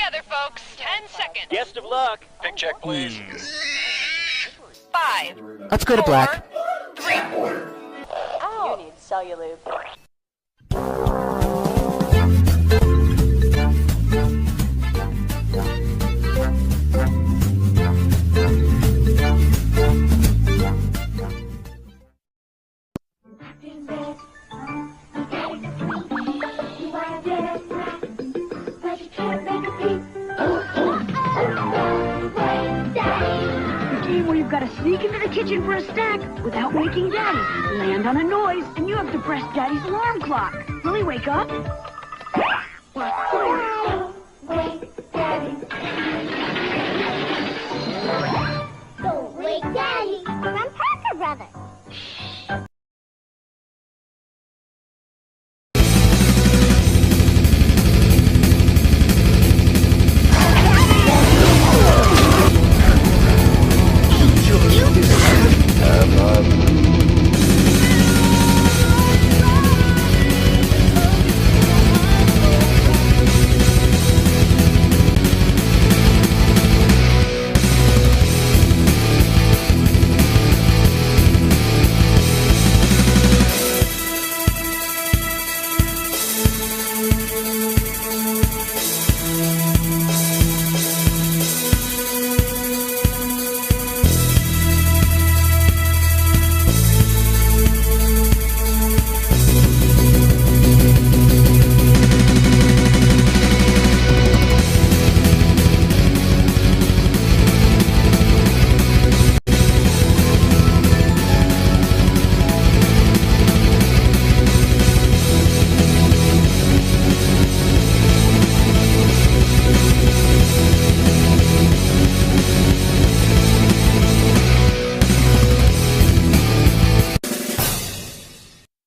together, folks. 10 seconds. Best of luck. Pick check, please. 5. Let's go to black. 3. You need Cellulube. Where you've got to sneak into the kitchen for a snack without waking Daddy. Land on a noise, and you have to press Daddy's alarm clock. Will he wake up? Wake Daddy. Don't wake Daddy. I'm Parker Brothers.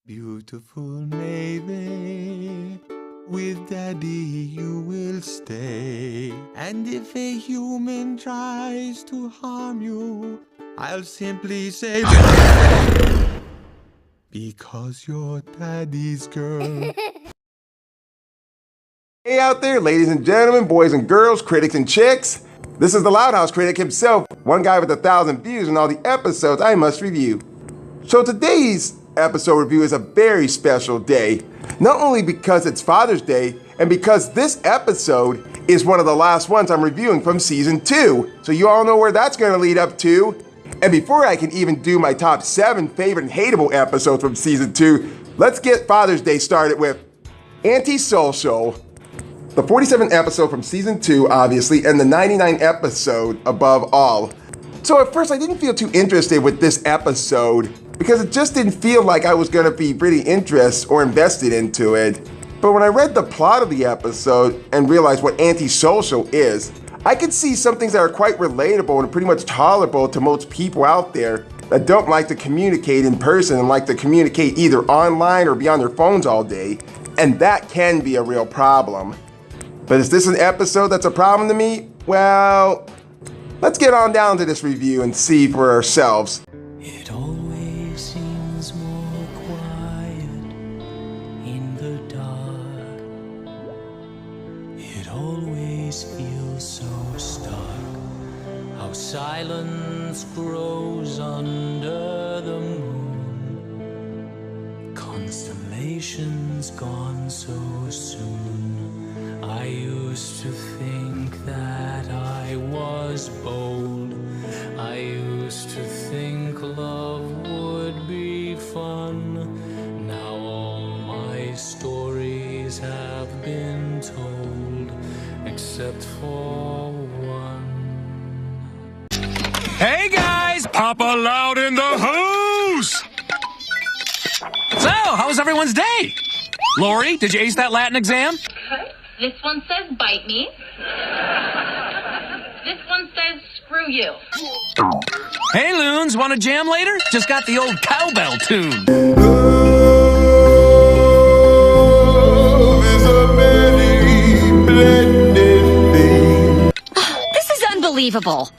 Beautiful Mayday, with Daddy you will stay. And if a human tries to harm you, I'll simply say, because you're Daddy's girl. Hey out there, ladies and gentlemen, boys and girls, critics and chicks. This is the Loud House critic himself, one guy with 1,000 views and all the episodes I must review. So today's episode review is a very special day, not only because it's Father's Day, and because this episode is one of the last ones I'm reviewing from Season 2, so you all know where that's going to lead up to. And before I can even do my top 7 favorite and hateable episodes from Season 2, let's get Father's Day started with Anti-Social, the 47th episode from Season 2, obviously, and the 99th episode above all. So at first I didn't feel too interested with this episode, because it just didn't feel like I was going to be really interested or invested into it. But when I read the plot of the episode and realized what antisocial is, I could see some things that are quite relatable and pretty much tolerable to most people out there that don't like to communicate in person and like to communicate either online or be on their phones all day. And that can be a real problem. But is this an episode that's a problem to me? Well, let's get on down to this review and see for ourselves. It always seems more quiet in the dark. It always feels so stark. How silence grows under the moon. Constellations gone so soon. I used to think that I was bold. I used to think love would be fun. Now all my stories have been told, except for one. Hey guys, Papa Loud in the house! So, how was everyone's day? Lori, did you ace that Latin exam? This one says bite me. This one says screw you. Hey Loons, want to jam later? Just got the old cowbell tune. This is unbelievable.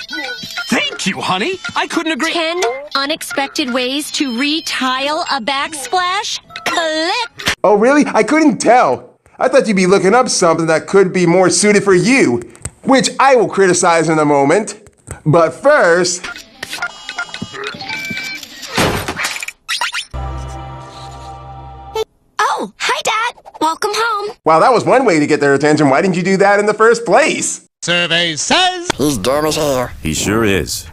Thank you, honey. I couldn't agree. 10 unexpected ways to retile a backsplash? Click. Oh really? I couldn't tell. I thought you'd be looking up something that could be more suited for you, which I will criticize in a moment. But first... Oh, hi, Dad. Welcome home. Wow, that was one way to get their attention. Why didn't you do that in the first place? Survey says he's dumb as hell. He sure is.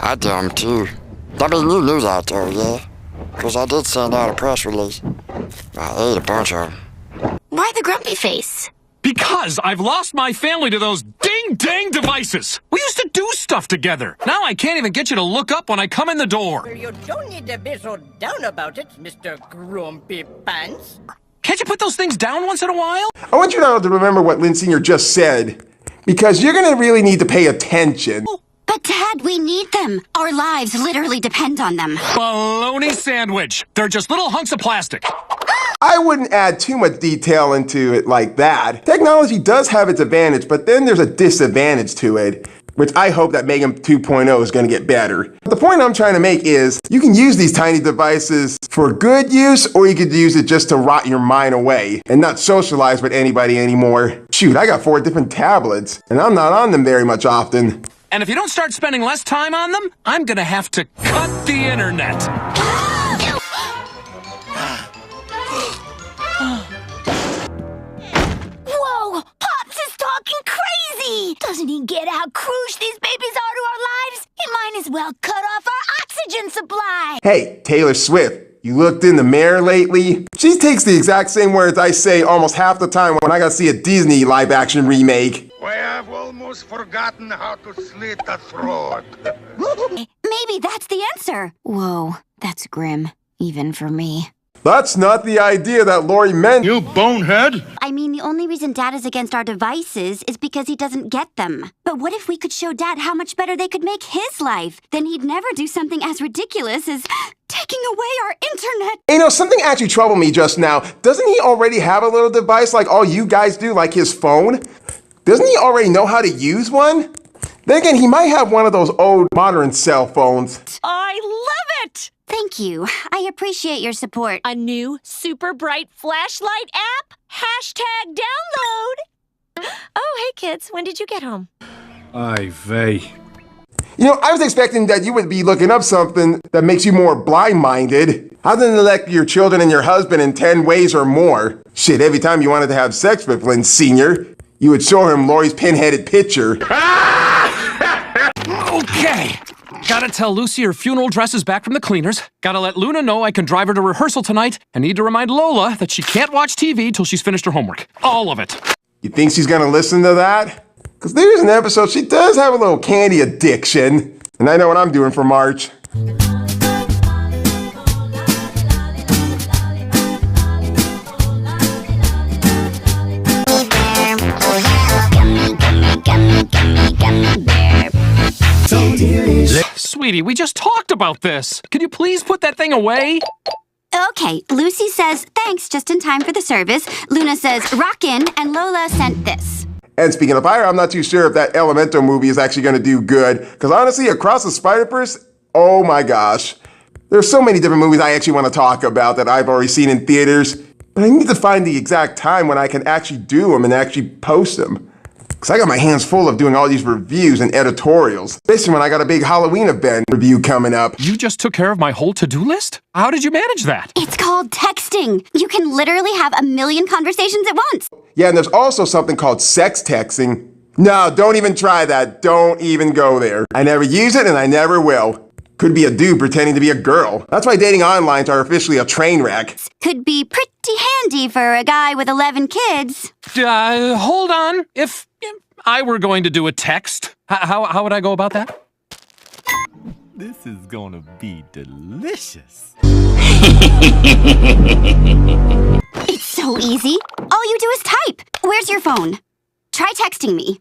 I dumb too. I mean, you knew that though, yeah? Because I did send out a press release. I ate a bunch of them. Why the grumpy face? Because I've lost my family to those ding-dang devices. We used to do stuff together. Now I can't even get you to look up when I come in the door. Well, you don't need to be so down about it, Mr. Grumpy Pants. Can't you put those things down once in a while? I want you now to remember what Lynn Sr. just said, because you're going to really need to pay attention. But, Dad, we need them. Our lives literally depend on them. Bologna sandwich. They're just little hunks of plastic. I wouldn't add too much detail into it like that. Technology does have its advantage, but then there's a disadvantage to it, which I hope that Megan 2.0 is going to get better. But the point I'm trying to make is you can use these tiny devices for good use, or you could use it just to rot your mind away and not socialize with anybody anymore. Shoot, I got 4 different tablets, and I'm not on them very much often. And if you don't start spending less time on them, I'm gonna have to cut the internet. Whoa! Pops is talking crazy! Doesn't he get how crucial these babies are to our lives? He might as well cut off our oxygen supply! Hey, Taylor Swift, you looked in the mirror lately? She takes the exact same words I say almost half the time when I gotta see a Disney live-action remake. I have almost forgotten how to slit a throat. Maybe that's the answer. Whoa, that's grim, even for me. That's not the idea that Lori meant. You bonehead! I mean, the only reason Dad is against our devices is because he doesn't get them. But what if we could show Dad how much better they could make his life? Then he'd never do something as ridiculous as taking away our internet. You know, something actually troubled me just now. Doesn't he already have a little device like all you guys do, like his phone? Doesn't he already know how to use one? Then again, he might have one of those old modern cell phones. I love it! Thank you. I appreciate your support. A new super bright flashlight app? Hashtag download! Oh, hey kids, when did you get home? Ay vey. You know, I was expecting that you would be looking up something that makes you more blind-minded. How to neglect your children and your husband in 10 ways or more. Shit, every time you wanted to have sex with Lynn Sr., you would show him Lori's pin-headed picture. Okay. Gotta tell Lucy her funeral dress is back from the cleaners. Gotta let Luna know I can drive her to rehearsal tonight. And need to remind Lola that she can't watch TV till she's finished her homework. All of it. You think she's gonna listen to that? Because there's an episode, she does have a little candy addiction. And I know what I'm doing for March. Sweetie, we just talked about this. Could you please put that thing away? Okay, Lucy says thanks just in time for the service. Luna says rockin', and Lola sent this. And speaking of fire, I'm not too sure if that Elemental movie is actually going to do good. Because honestly, Across the Spider-Verse, oh my gosh. There's so many different movies I actually want to talk about that I've already seen in theaters. But I need to find the exact time when I can actually do them and actually post them. Because I got my hands full of doing all these reviews and editorials. Especially when I got a big Halloween event review coming up. You just took care of my whole to-do list? How did you manage that? It's called texting. You can literally have a million conversations at once. Yeah, and there's also something called sex texting. No, don't even try that. Don't even go there. I never use it and I never will. Could be a dude pretending to be a girl. That's why dating onlines are officially a train wreck. Could be pretty handy for a guy with 11 kids. Hold on. If I were going to do a text, how would I go about that? This is gonna be delicious. It's so easy. All you do is type. Where's your phone? Try texting me.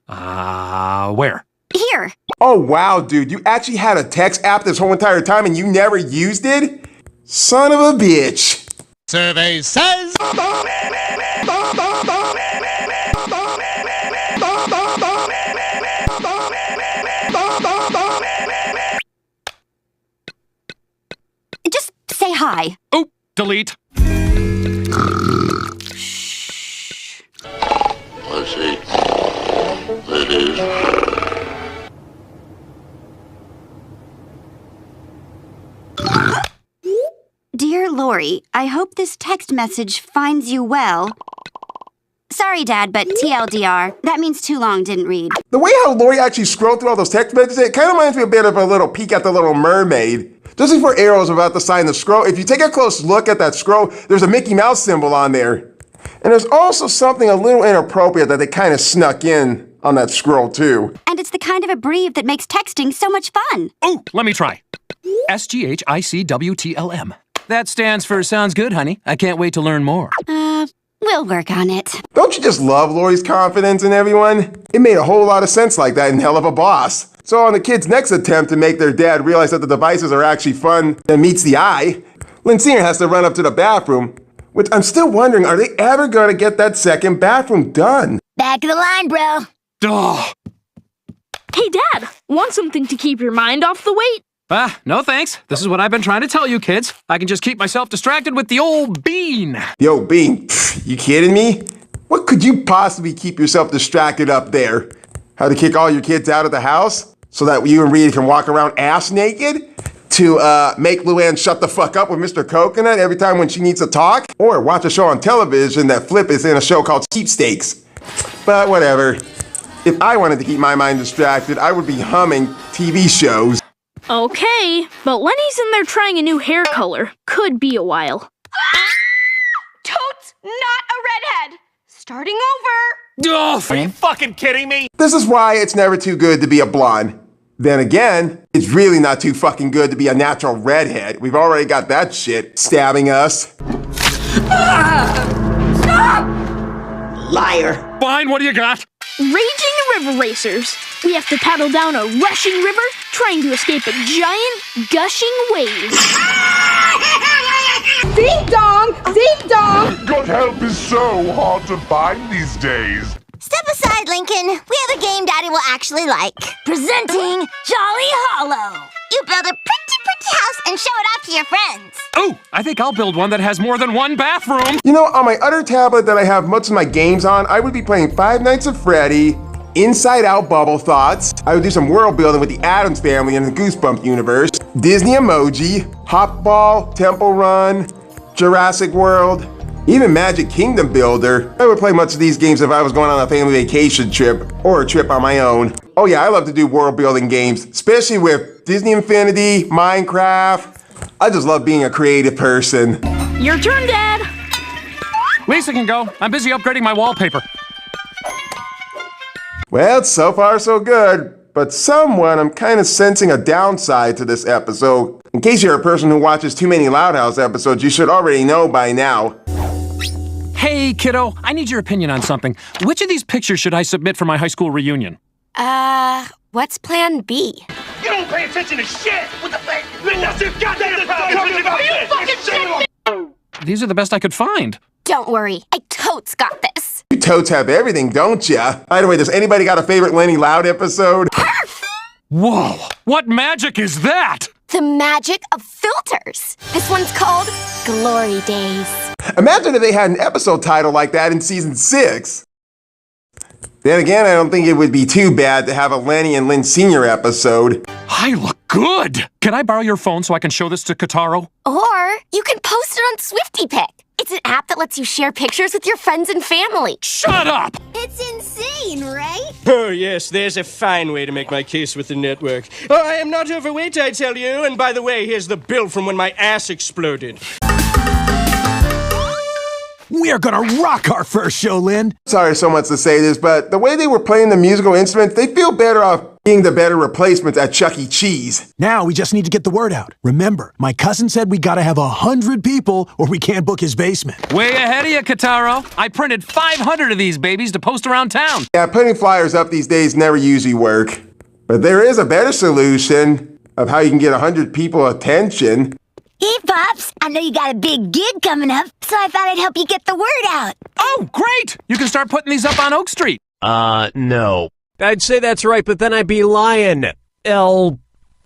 Where? Here. Oh, wow, dude. You actually had a text app this whole entire time and you never used it? Son of a bitch. Survey says... Just say hi. Oh, delete. Shh. Dear Lori, I hope this text message finds you well. Sorry, Dad, but TLDR. That means too long, didn't read. The way how Lori actually scrolled through all those text messages, it kind of reminds me a bit of a little peek at the Little Mermaid. Just before Ariel's about to sign the scroll, if you take a close look at that scroll, there's a Mickey Mouse symbol on there. And there's also something a little inappropriate that they kind of snuck in on that scroll too. And it's the kind of abbrev that makes texting so much fun. Oh, let me try. SGHICWTLM. That stands for sounds good, honey. I can't wait to learn more. We'll work on it. Don't you just love Lori's confidence in everyone? It made a whole lot of sense like that in Hell of a Boss. So on the kids' next attempt to make their dad realize that the devices are actually fun and meets the eye, Lynn Sr. has to run up to the bathroom, which I'm still wondering, are they ever going to get that second bathroom done? Back of the line, bro. Ugh. Hey, Dad, want something to keep your mind off the weight? No thanks. This is what I've been trying to tell you, kids. I can just keep myself distracted with the old bean. The old bean? Pfft, you kidding me? What could you possibly keep yourself distracted up there? How to kick all your kids out of the house? So that you and Rita can walk around ass naked? To make Luann shut the fuck up with Mr. Coconut every time when she needs to talk? Or watch a show on television that Flip is in a show called Sweepstakes. But whatever. If I wanted to keep my mind distracted, I would be humming TV shows. Okay, but Lenny's in there trying a new hair color. Could be a while. Totes not a redhead. Starting over. Oh, are you fucking kidding me? This is why it's never too good to be a blonde. Then again, it's really not too fucking good to be a natural redhead. We've already got that shit stabbing us. Stop! Liar. Fine, what do you got? Raging river racers. We have to paddle down a rushing river, trying to escape a giant, gushing wave. Ding dong! Ding dong! Good help is so hard to find these days. Step aside, Lincoln. We have a game Daddy will actually like. Presenting Jolly Hollow. You build a pretty house and show it off to your friends. Oh, I think I'll build one that has more than one bathroom. You know, on my other tablet that I have most of my games on, I would be playing Five Nights at Freddy, Inside Out Bubble Thoughts. I would do some world building with the Addams Family in the Goosebump universe, Disney Emoji, Hop Ball, Temple Run, Jurassic World, even Magic Kingdom Builder. I would play much of these games if I was going on a family vacation trip or a trip on my own. Oh yeah, I love to do world building games, especially with Disney Infinity, Minecraft. I just love being a creative person. Your turn, Dad. Lisa can go. I'm busy upgrading my wallpaper. Well, so far so good, but somewhat I'm kind of sensing a downside to this episode. In case you're a person who watches too many Loud House episodes, you should already know by now. Hey, kiddo, I need your opinion on something. Which of these pictures should I submit for my high school reunion? What's plan B? You don't pay attention to shit! What the fuck? That's your goddamn problem! Are you fucking shit? These are the best I could find. Don't worry, I totes got this. You totes have everything, don't ya? By the way, does anybody got a favorite Lenny Loud episode? Whoa, what magic is that? The magic of filters. This one's called Glory Days. Imagine if they had an episode title like that in season 6. Then again, I don't think it would be too bad to have a Lenny and Lynn Sr. episode. I look good! Can I borrow your phone so I can show this to Kataro? Or you can post it on SwiftyPic. It's an app that lets you share pictures with your friends and family. Shut up! It's insane, right? Oh, yes, there's a fine way to make my case with the network. Oh, I am not overweight, I tell you. And by the way, here's the bill from when my ass exploded. We are gonna rock our first show, Lynn. Sorry so much to say this, but the way they were playing the musical instruments, they feel better off being the better replacements at Chuck E. Cheese. Now we just need to get the word out. Remember, my cousin said we gotta have 100 people or we can't book his basement. Way ahead of you, Kataro. I printed 500 of these babies to post around town. Yeah, putting flyers up these days never usually work. But there is a better solution of how you can get 100 people attention. Hey, Pops, I know you got a big gig coming up, so I thought I'd help you get the word out. Oh, great! You can start putting these up on Oak Street. No. I'd say that's right, but then I'd be lying.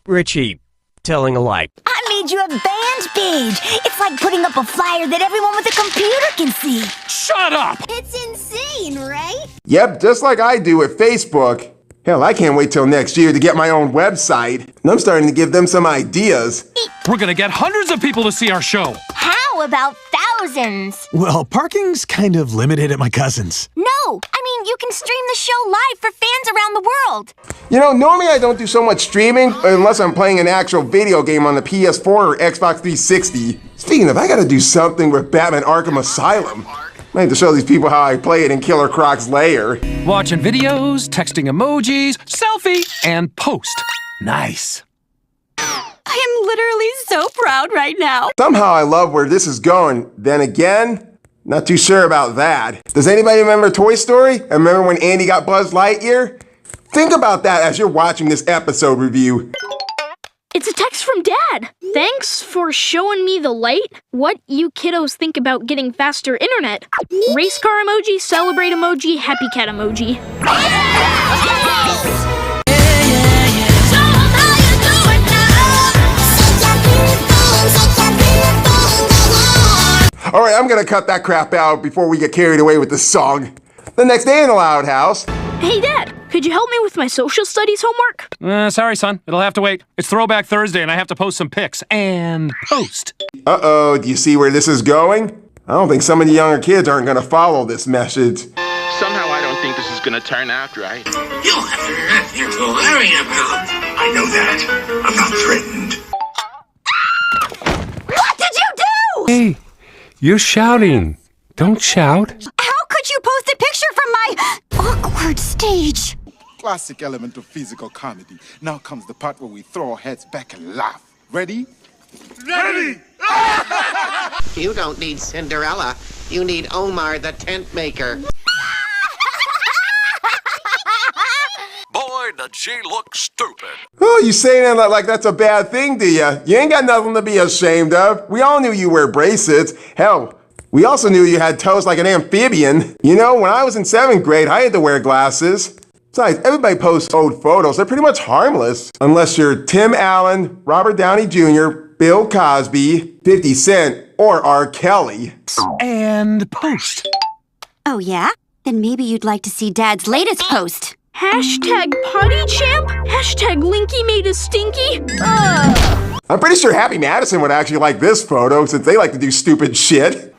Richie, telling a lie. I made you a band page. It's like putting up a flyer that everyone with a computer can see. Shut up! It's insane, right? Yep, just like I do with Facebook. Hell, I can't wait till next year to get my own website. And I'm starting to give them some ideas. We're gonna get hundreds of people to see our show. How about thousands? Well, parking's kind of limited at my cousin's. No, I mean, you can stream the show live for fans around the world. You know, normally I don't do so much streaming unless I'm playing an actual video game on the PS4 or Xbox 360. Speaking of, I gotta do something with Batman Arkham Asylum. I have to show these people how I play it in Killer Croc's lair. Watching videos, texting emojis, selfie, and post. Nice. I am literally so proud right now. Somehow I love where this is going. Then again, not too sure about that. Does anybody remember Toy Story? And remember when Andy got Buzz Lightyear? Think about that as you're watching this episode review. It's a text from Dad. Thanks for showing me the light. What you kiddos think about getting faster internet? Race car emoji, celebrate emoji, happy cat emoji. All right, I'm gonna cut that crap out before we get carried away with the song. The next day in the Loud House. Hey, Dad, could you help me with my social studies homework? Sorry, son. It'll have to wait. It's Throwback Thursday, and I have to post some pics. And post. Uh-oh, do you see where this is going? I don't think some of the younger kids aren't gonna follow this message. Somehow I don't think this is gonna turn out right. You have nothing to worry about. I know that. I'm not threatened. What did you do? Hey, you're shouting. Don't shout. How could you post a picture from my awkward stage? Classic element of physical comedy. Now comes the part where we throw our heads back and laugh. Ready? Ready! You don't need Cinderella. You need Omar the tent maker. Boy, did she look stupid. Oh, you saying that like that's a bad thing, do ya? You ain't got nothing to be ashamed of. We all knew you wear bracelets. Hell, we also knew you had toes like an amphibian. You know, when I was in 7th grade, I had to wear glasses. Besides, everybody posts old photos. They're pretty much harmless. Unless you're Tim Allen, Robert Downey Jr., Bill Cosby, 50 Cent, or R. Kelly. And post. Oh, yeah? Then maybe you'd like to see Dad's latest post. Hashtag potty champ? Hashtag Linky made a stinky? I'm pretty sure Happy Madison would actually like this photo since they like to do stupid shit.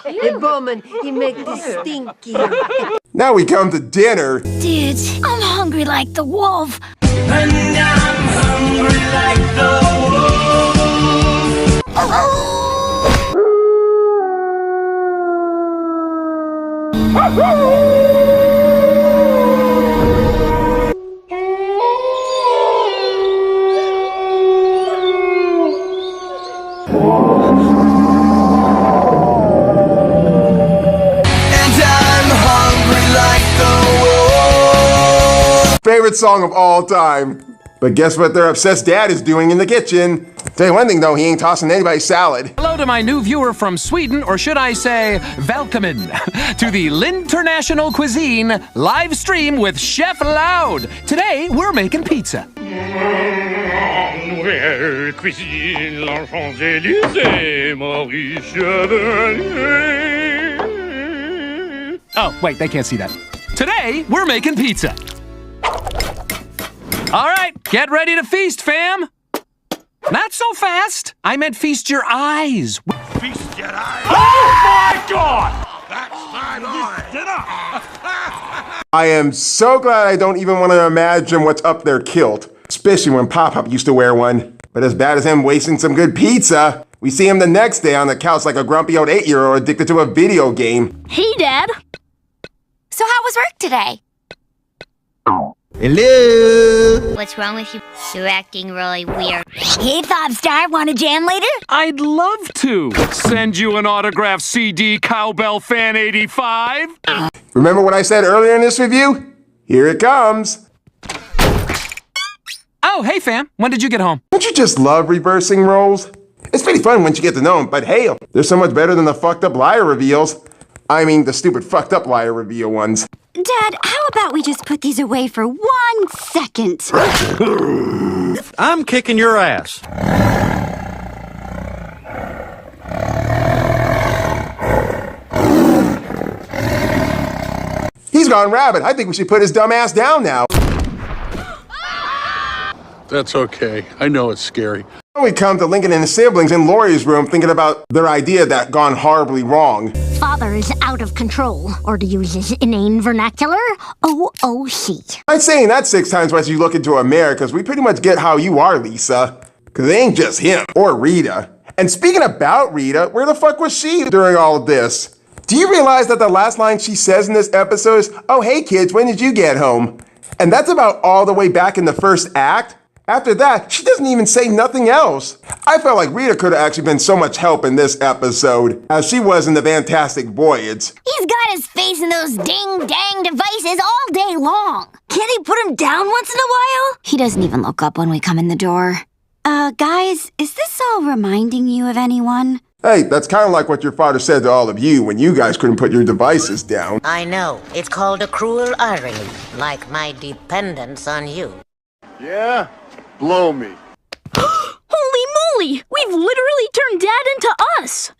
Hey, Bowman, you make this stinky. Now we come to dinner. Dudes, I'm hungry like the wolf. And I'm hungry like the wolf. Favorite song of all time. But guess what their obsessed dad is doing in the kitchen? Tell you one thing though, he ain't tossing anybody's salad. Hello to my new viewer from Sweden, or should I say, welcome to the Linternational Cuisine live stream with Chef Loud. Today, we're making pizza. Cuisine, l'Champs-Élysées, Maurice Chevalier. Oh, wait, they can't see that. Today, we're making pizza. All right, get ready to feast, fam. Not so fast. I meant feast your eyes. Feast your eyes. Oh my God! That's my dinner. I am so glad I don't even want to imagine what's up their kilt. Especially when Pop-Pop used to wear one. But as bad as him wasting some good pizza, we see him the next day on the couch like a grumpy old 8-year-old addicted to a video game. Hey, Dad. So how was work today? Hello? What's wrong with you? You're acting really weird. Hey, Popstar, want to jam later? I'd love to. Send you an autographed CD, Cowbell Fan 85. Remember what I said earlier in this review? Here it comes. Oh, hey, fam. When did you get home? Don't you just love reversing roles? It's pretty fun once you get to know them, but hey, they're so much better than the fucked up liar reveals. I mean, the stupid fucked up liar reveal ones. Dad, how about we just put these away for 1 second? I'm kicking your ass. He's gone rabid. I think we should put his dumb ass down now. That's okay. I know it's scary. We come to Lincoln and his siblings in Lori's room thinking about their idea that gone horribly wrong. Father is out of control, or to use his inane vernacular, OOC. I'm saying that 6 times as you look into a mirror, because we pretty much get how you are, Lisa. Because it ain't just him, or Rita. And speaking about Rita, where the fuck was she during all of this? Do you realize that the last line she says in this episode is, "Oh, hey kids, when did you get home?" And that's about all the way back in the first act. After that, she doesn't even say nothing else. I felt like Rita could have actually been so much help in this episode, as she was in the Fantastic Voyage. He's got his face in those ding-dang devices all day long. Can't he put him down once in a while? He doesn't even look up when we come in the door. Guys, is this all reminding you of anyone? Hey, that's kind of like what your father said to all of you when you guys couldn't put your devices down. I know. It's called a cruel irony, like my dependence on you. Yeah? Blow me. Holy moly! We've literally turned Dad into us!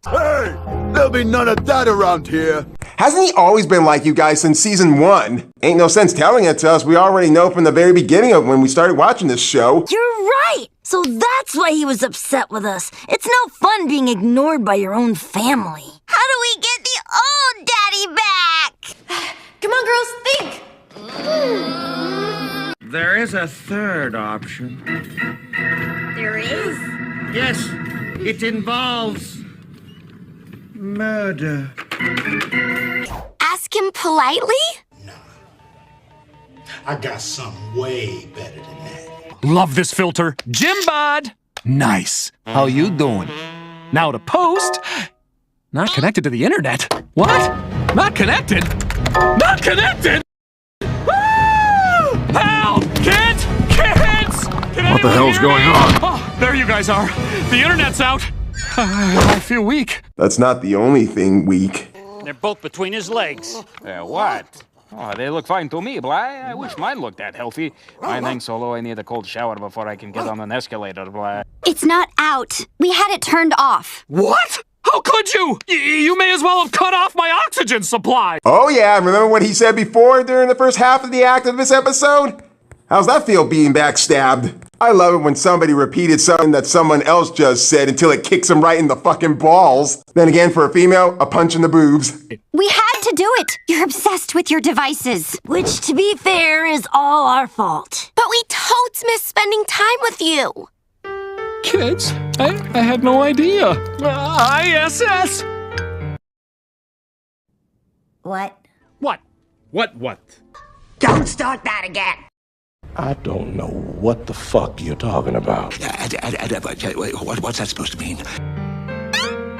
Hey! There'll be none of that around here. Hasn't he always been like you guys since season 1? Ain't no sense telling it to us. We already know from the very beginning of when we started watching this show. You're right! So that's why he was upset with us. It's no fun being ignored by your own family. How do we get the old daddy back? Come on, girls, think! There is a third option. There is? Yes, it involves murder. Ask him politely? I got something way better than that. Love this filter. Jim Bod. Nice. How you doing? Now to post. Not connected to the internet. What? Not connected? Not connected? Help! Kids! Kids! What the hell's going on? Oh, there you guys are. The internet's out. I feel weak. That's not the only thing weak. They're both between his legs. What? Oh, they look fine to me, Bly. I wish mine looked that healthy. Mine hangs so low I need a cold shower before I can get on an escalator, Bly. It's not out. We had it turned off. What? How could you? You may as well have cut off my oxygen supply. Oh yeah, remember what he said before during the first half of the act of this episode? How's that feel being backstabbed? I love it when somebody repeated something that someone else just said until it kicks them right in the fucking balls. Then again, for a female, a punch in the boobs. We had to do it. You're obsessed with your devices. Which, to be fair, is all our fault. But we totes miss spending time with you. Kids, I had no idea. ISS! What? What? What? Don't start that again! I don't know what the fuck you're talking about. What's that supposed to mean?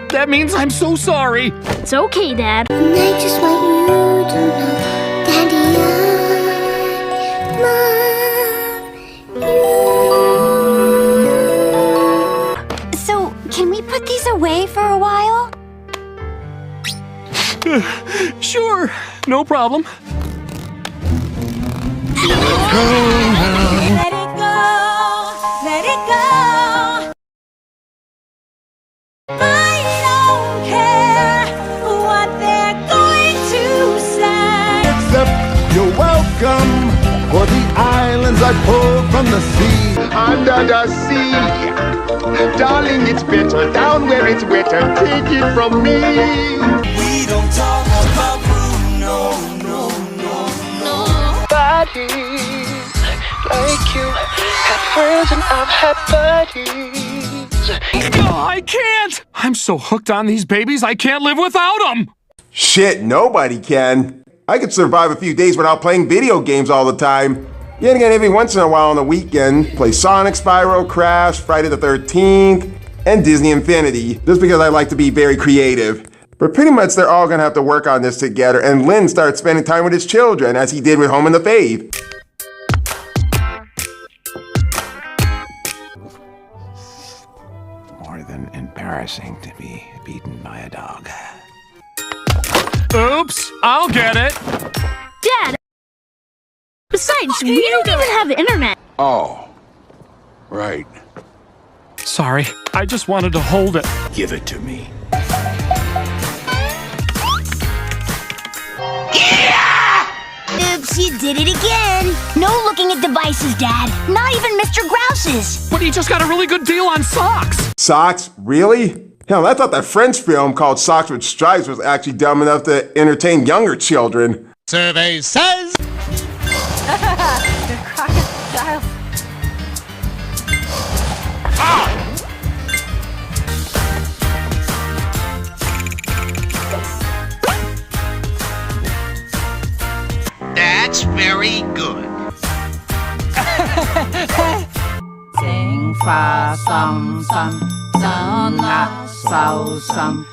That means I'm so sorry. It's okay, Dad. I just want you to know, Daddy, I love you. So, can we put these away for a while? Sure, no problem. Let it go, let it go. I don't care what they're going to say. Except you're welcome for the islands I pulled from the sea. Under the sea. Darling, it's better down where it's wetter. Take it from me. We don't talk about Bruno, no. Buddies like you have friends and I've had buddies. Oh, I can't! I'm so hooked on these babies, I can't live without them! Shit, nobody can. I could survive a few days without playing video games all the time. Yet again, every once in a while on the weekend, play Sonic, Spyro, Crash, Friday the 13th, and Disney Infinity, just because I like to be very creative. But pretty much they're all gonna have to work on this together, and Lynn starts spending time with his children, as he did with Home in the Faith. More than embarrassing to be beaten by a dog. Oops! I'll get it. Dad! Besides, we don't even have internet. Oh, right. Sorry, I just wanted to hold it. Give it to me. Oops, you did it again. No looking at devices, Dad. Not even Mr. Grouse's. But he just got a really good deal on socks. Socks? Really? Hell, I thought that French film called Socks with Stripes was actually dumb enough to entertain younger children. Survey says. The crocodile. That's very good. Sing fa sum sum sum na so sum.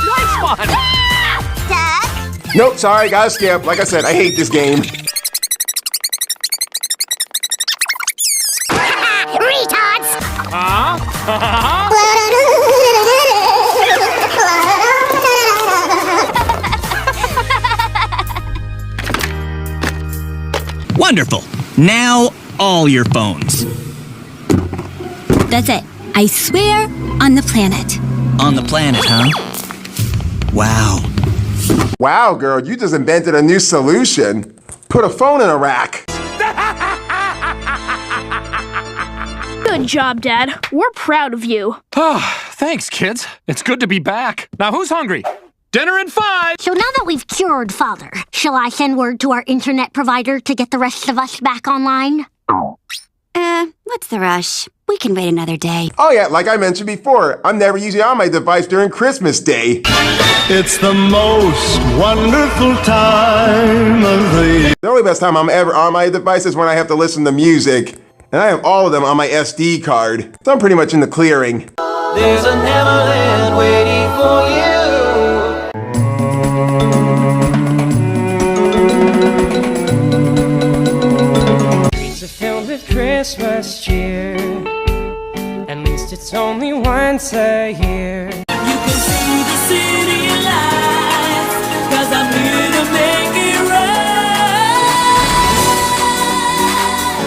Nice one! Doug? Nope, sorry, gotta skip. Like I said, I hate this game. Retards! Wonderful. Now, all your phones. That's it. I swear, on the planet. On the planet, huh? Wow. Wow, girl, you just invented a new solution. Put a phone in a rack. Good job, Dad. We're proud of you. Thanks, kids. It's good to be back. Now, who's hungry? Dinner in 5! So now that we've cured Father, shall I send word to our internet provider to get the rest of us back online? What's the rush? We can wait another day. Oh yeah, like I mentioned before, I'm never usually on my device during Christmas Day. It's the most wonderful time of the year. The only best time I'm ever on my device is when I have to listen to music. And I have all of them on my SD card. So I'm pretty much in the clearing. There's a Neverland waiting for you. Streets are filled with Christmas cheer. At least it's only once a year. You can see the city lights, 'cause I'm here to make it right.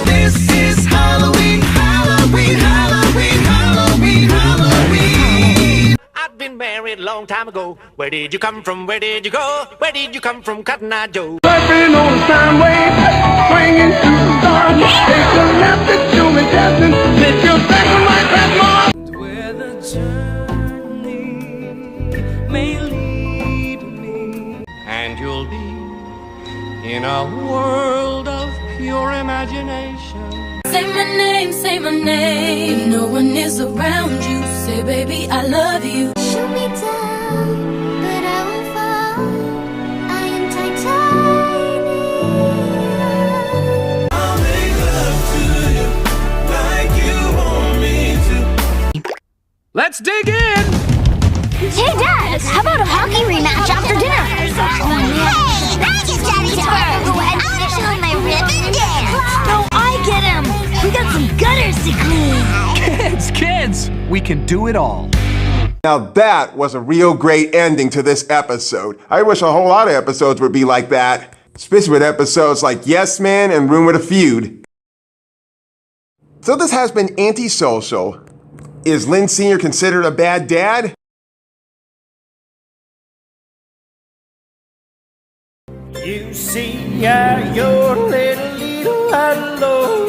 This is Halloween, Halloween, Halloween, Halloween, Halloween. I've been married a long time ago. Where did you come from? Where did you go? Where did you come from, Cotton Eye Joe? Surfing on the sound wave, swinging to the stars. Take a left at you and dancing. Let your second life have more. Where the journey may lead me, and you'll be in a world of pure imagination. Say my name, say my name. If no one is around you, say, baby, I love you. Shoot me down, but I won't fall. I am titanium. I'll make love to you like you want me to. Let's dig in! Hey, Dad, how about a hockey rematch after dinner? Hey, that is Daddy's turn. And I'm showing my ribbon dance. No, I get him. We got some gutters to clean. Kids, we can do it all. Now that was a real great ending to this episode. I wish a whole lot of episodes would be like that. Especially with episodes like Yes Man and Room with a Feud. So this has been Antisocial. Is Lynn Sr. considered a bad dad? You see, you're little alone.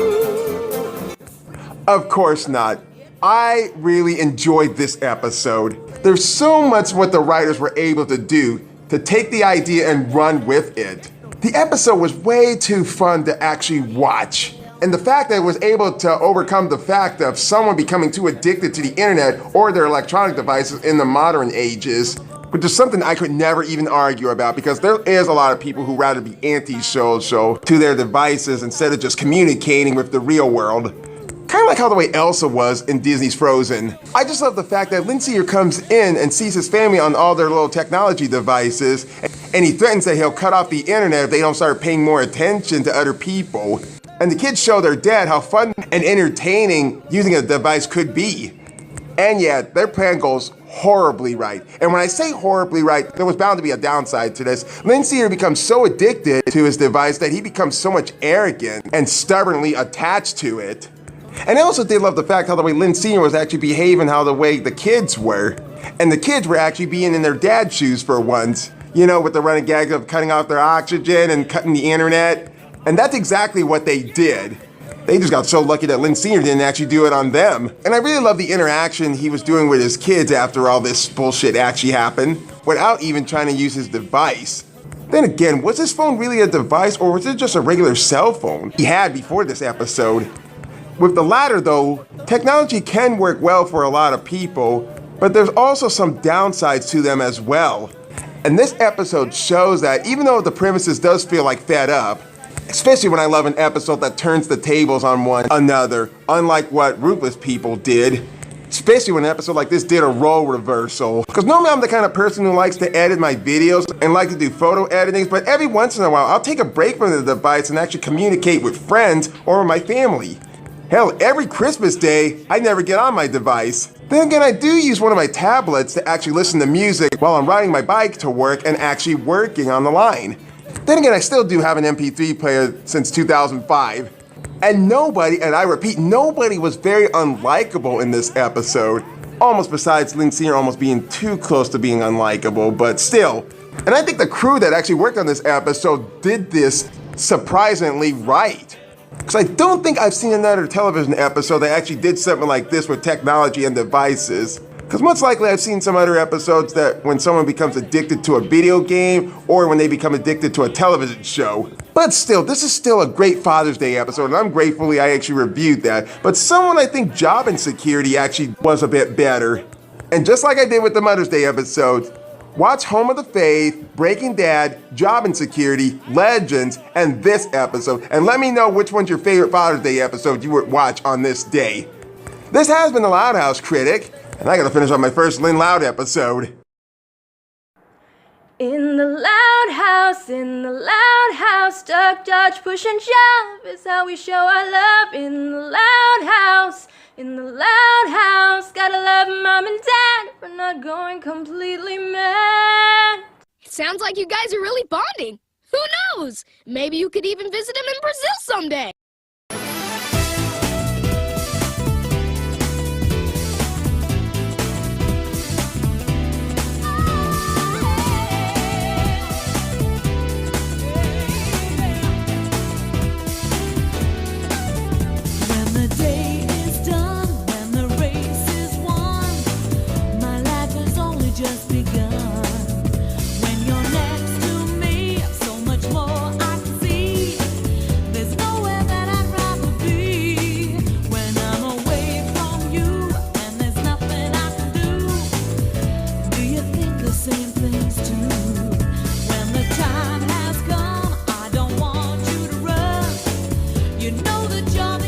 Of course not. I really enjoyed this episode. There's so much what the writers were able to do to take the idea and run with it. The episode was way too fun to actually watch. And the fact that it was able to overcome the fact of someone becoming too addicted to the internet or their electronic devices in the modern ages, which is something I could never even argue about because there is a lot of people who rather be anti-social to their devices instead of just communicating with the real world. Kind of like how the way Elsa was in Disney's Frozen. I just love the fact that Lynn Sr. comes in and sees his family on all their little technology devices, and he threatens that he'll cut off the internet if they don't start paying more attention to other people. And the kids show their dad how fun and entertaining using a device could be. And yeah, their plan goes horribly right. And when I say horribly right, there was bound to be a downside to this. Lynn Senior becomes so addicted to his device that he becomes so much arrogant and stubbornly attached to it. And I also did love the fact how the way Lynn Senior was actually behaving how the way the kids were. And the kids were actually being in their dad's shoes for once. You know, with the running gags of cutting off their oxygen and cutting the internet. And that's exactly what they did. They just got so lucky that Lynn Senior didn't actually do it on them. And I really love the interaction he was doing with his kids after all this bullshit actually happened, without even trying to use his device. Then again, was his phone really a device, or was it just a regular cell phone he had before this episode? With the latter though, technology can work well for a lot of people, but there's also some downsides to them as well. And this episode shows that even though the premises does feel like fed up, especially when I love an episode that turns the tables on one another, unlike what Ruthless People did. Especially when an episode like this did a role reversal. Because normally I'm the kind of person who likes to edit my videos and like to do photo editing, but every once in a while I'll take a break from the device and actually communicate with friends or with my family. Hell, every Christmas day, I never get on my device. Then again, I do use one of my tablets to actually listen to music while I'm riding my bike to work and actually working on the line. Then again, I still do have an MP3 player since 2005. And nobody, and I repeat, nobody was very unlikable in this episode. Almost besides Lynn Senior almost being too close to being unlikable, but still. And I think the crew that actually worked on this episode did this surprisingly right. Because I don't think I've seen another television episode that actually did something like this with technology and devices. Because most likely I've seen some other episodes that when someone becomes addicted to a video game or when they become addicted to a television show. But still, this is still a great Father's Day episode, and I'm gratefully I actually reviewed that. But someone I think Job Insecurity actually was a bit better. And just like I did with the Mother's Day episodes, watch Home of the Faith, Breaking Dad, Job Insecurity, Legends, and this episode, and let me know which one's your favorite Father's Day episode you would watch on this day. This has been the Loud House Critic, and I gotta finish on my first Lynn Loud episode. In the loud house, duck, dodge, push and shove is how we show our love. In the loud house, gotta love mom and dad for not going completely mad. It sounds like you guys are really bonding. Who knows? Maybe you could even visit him in Brazil someday. You know the job